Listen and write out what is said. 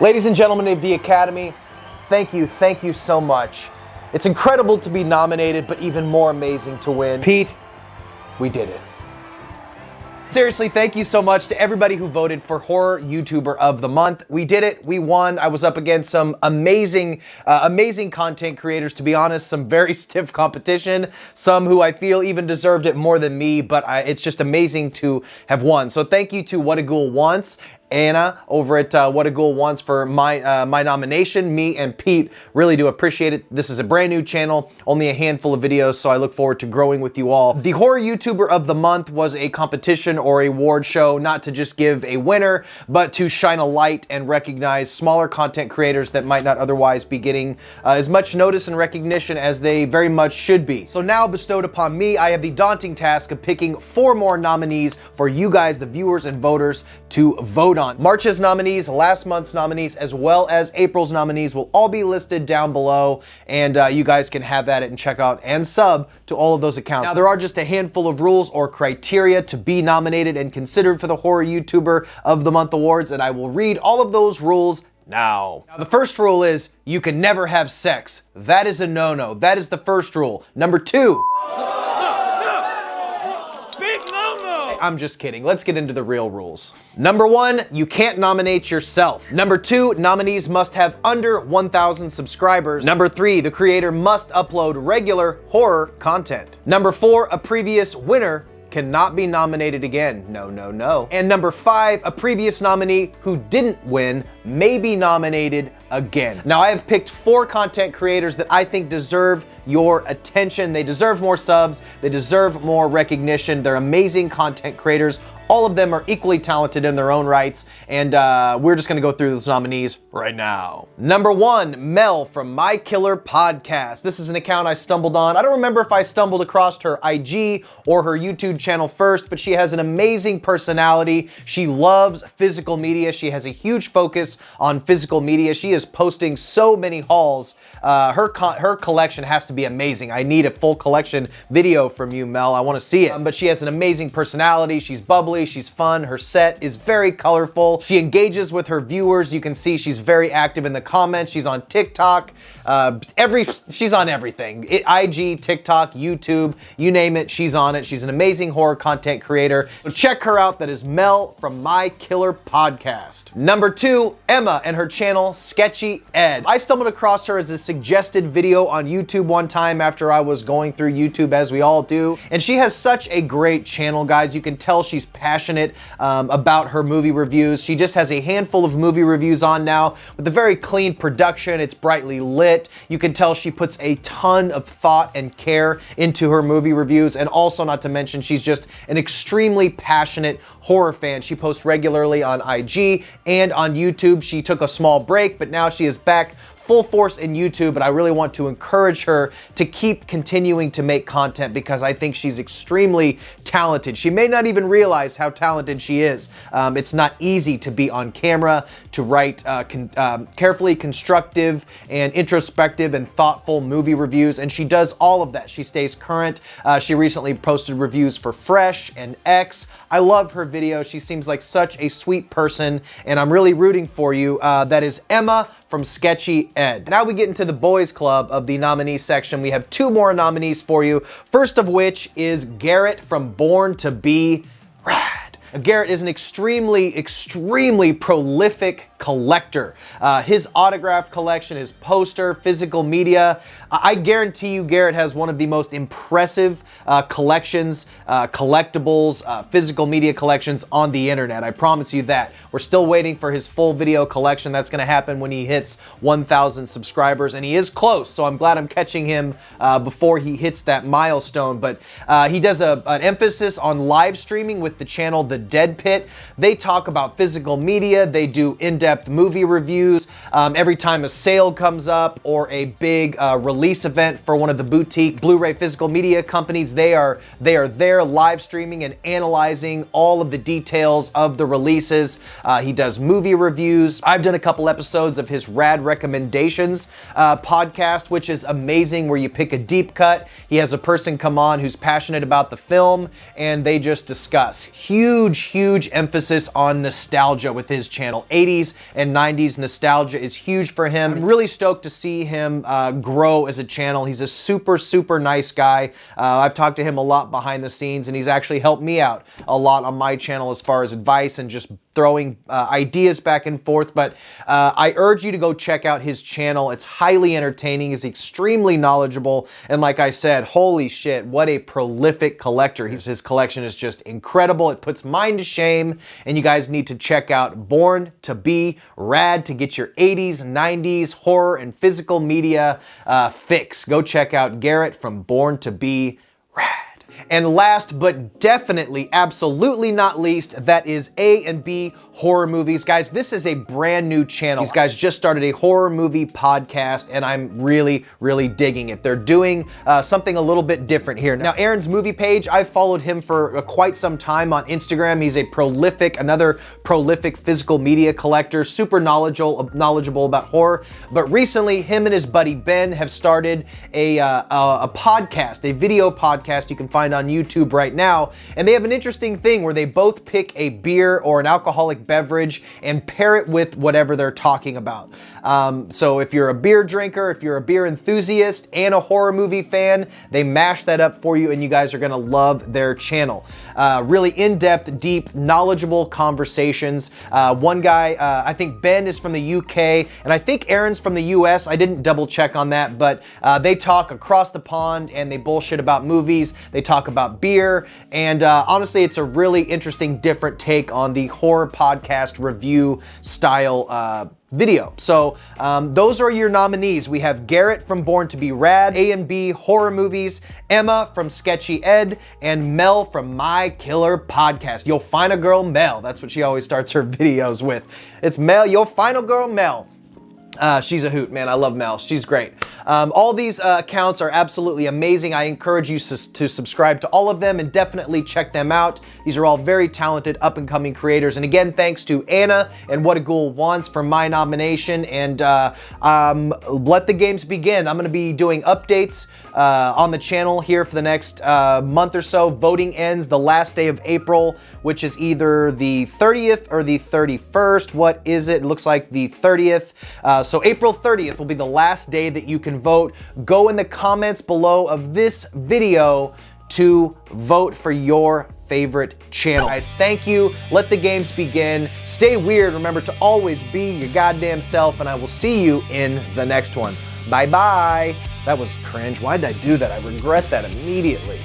Ladies and gentlemen of the Academy, thank you so much. It's incredible to be nominated, but even more amazing to win. Pete, we did it. Seriously, thank you so much to everybody who voted for Horror YouTuber of the Month. We did it. We won. I was up against some amazing content creators. To be honest, some very stiff competition. Some who I feel even deserved it more than me, but it's just amazing to have won. So thank you to What a Ghoul Wants, Anna over at What a Ghoul Wants for my nomination. Me and Pete really do appreciate it. This is a brand new channel, only a handful of videos, so I look forward to growing with you all. The Horror YouTuber of the Month was a competition or award show, not to just give a winner, but to shine a light and recognize smaller content creators that might not otherwise be getting as much notice and recognition as they very much should be. So now bestowed upon me, I have the daunting task of picking 4 more nominees for you guys, the viewers and voters, to vote on. March's nominees, last month's nominees, as well as April's nominees will all be listed down below, and you guys can have at it and check out and sub to all of those accounts. Now, there are just a handful of rules or criteria to be nominated and considered for the Horror YouTuber of the Month Awards, and I will read all of those rules now. The first rule is you can never have sex. That is a no-no. That is the first rule. Number 2. I'm just kidding. Let's get into the real rules. Number 1, you can't nominate yourself. Number 2, nominees must have under 1,000 subscribers. Number 3, the creator must upload regular horror content. Number 4, a previous winner cannot be nominated again. No, no, no. And number 5, a previous nominee who didn't win may be nominated again. Now, I have picked 4 content creators that I think deserve your attention. They deserve more subs. They deserve more recognition. They're amazing content creators. All of them are equally talented in their own rights, and we're just gonna go through those nominees right now. Number 1, Mel from My Killer Podcast. This is an account I stumbled on. I don't remember if I stumbled across her IG or her YouTube channel first, but she has an amazing personality. She loves physical media. She has a huge focus on physical media. She is posting so many hauls. Her collection has to be amazing. I need a full collection video from you, Mel. I wanna see it. But she has an amazing personality. She's bubbly. She's fun. Her set is very colorful. She engages with her viewers. You can see she's very active in the comments. She's on TikTok. She's on everything. IG, TikTok, YouTube, you name it, she's on it. She's an amazing horror content creator. So check her out. That is Mel from My Killer Podcast. Number 2, Emma and her channel, Sketchy Ed. I stumbled across her as a suggested video on YouTube one time after I was going through YouTube, as we all do. And she has such a great channel, guys. You can tell she's passionate about her movie reviews. She just has a handful of movie reviews on now with a very clean production. It's brightly lit. You can tell she puts a ton of thought and care into her movie reviews, and also, not to mention, she's just an extremely passionate horror fan. She posts regularly on IG and on YouTube. She took a small break, but now she is back full force in YouTube, but I really want to encourage her to keep continuing to make content because I think she's extremely talented. She may not even realize how talented she is. It's not easy to be on camera, to write carefully constructive and introspective and thoughtful movie reviews, and she does all of that. She stays current. She recently posted reviews for Fresh and X. I love her videos. She seems like such a sweet person, and I'm really rooting for you. That is Emma from Sketchy Ed. Now we get into the boys club of the nominee section. We have 2 more nominees for you. First of which is Garrett from Born to Be Rad. Garrett is an extremely prolific collector. His autograph collection, his poster, physical media, I guarantee you Garrett has one of the most impressive collections, collectibles, physical media collections on the internet. I promise you that. We're still waiting for his full video collection. That's gonna happen when he hits 1,000 subscribers, and he is close, so I'm glad I'm catching him before he hits that milestone. But he does an emphasis on live streaming with the channel The Dead Pit. They talk about physical media. They do in-depth movie reviews. Every time a sale comes up or a big release event for one of the boutique Blu-ray physical media companies, they are there live streaming and analyzing all of the details of the releases. He does movie reviews. I've done a couple episodes of his Rad Recommendations podcast, which is amazing, where you pick a deep cut. He has a person come on who's passionate about the film, and they just discuss. Huge emphasis on nostalgia with his channel. 80s and 90s nostalgia is huge for him. I'm really stoked to see him grow as a channel. He's a super, super nice guy. I've talked to him a lot behind the scenes, and he's actually helped me out a lot on my channel as far as advice and just throwing ideas back and forth. But I urge you to go check out his channel. It's highly entertaining. He's extremely knowledgeable. And like I said, holy shit, what a prolific collector. His collection is just incredible. It puts mine to shame. And you guys need to check out Born to Be Rad to get your 80s, 90s horror and physical media fix. Go check out Garrett from Born to Be Rad. And last but definitely, absolutely not least, that is A and B Horror Movies. Guys, this is a brand new channel. These guys just started a horror movie podcast, and I'm really, really digging it. They're doing something a little bit different here. Now, Aaron's movie page, I've followed him for quite some time on Instagram. He's a another prolific physical media collector, super knowledgeable about horror. But recently, him and his buddy Ben have started a podcast, a video podcast you can find on YouTube right now. And they have an interesting thing where they both pick a beer or an alcoholic beverage and pair it with whatever they're talking about. So if you're a beer drinker, if you're a beer enthusiast and a horror movie fan, they mash that up for you, and you guys are gonna love their channel. Really in-depth, deep, knowledgeable conversations. One guy, I think Ben is from the UK, and I think Aaron's from the US. I didn't double check on that, but they talk across the pond and they bullshit about movies. They talk about beer, and honestly, it's a really interesting, different take on the horror podcast review style video. So those are your nominees. We have Garrett from Born to Be Rad, A and B Horror Movies, Emma from Sketchy Ed, and Mel from My Killer Podcast. You'll find a girl, Mel. That's what she always starts her videos with. It's Mel, you'll find a girl, Mel. She's a hoot, man. I love Mel. She's great. All these accounts are absolutely amazing. I encourage you to subscribe to all of them and definitely check them out. These are all very talented up-and-coming creators. And again, thanks to Anna and What a Ghoul Wants for my nomination. And let the games begin. I'm going to be doing updates on the channel here for the next month or so. Voting ends the last day of April, which is either the 30th or the 31st. What is it? It looks like the 30th. So April 30th will be the last day that you can vote. Go in the comments below of this video to vote for your favorite channel. Guys, thank you. Let the games begin. Stay weird. Remember to always be your goddamn self, and I will see you in the next one. Bye-bye. That was cringe. Why did I do that? I regret that immediately.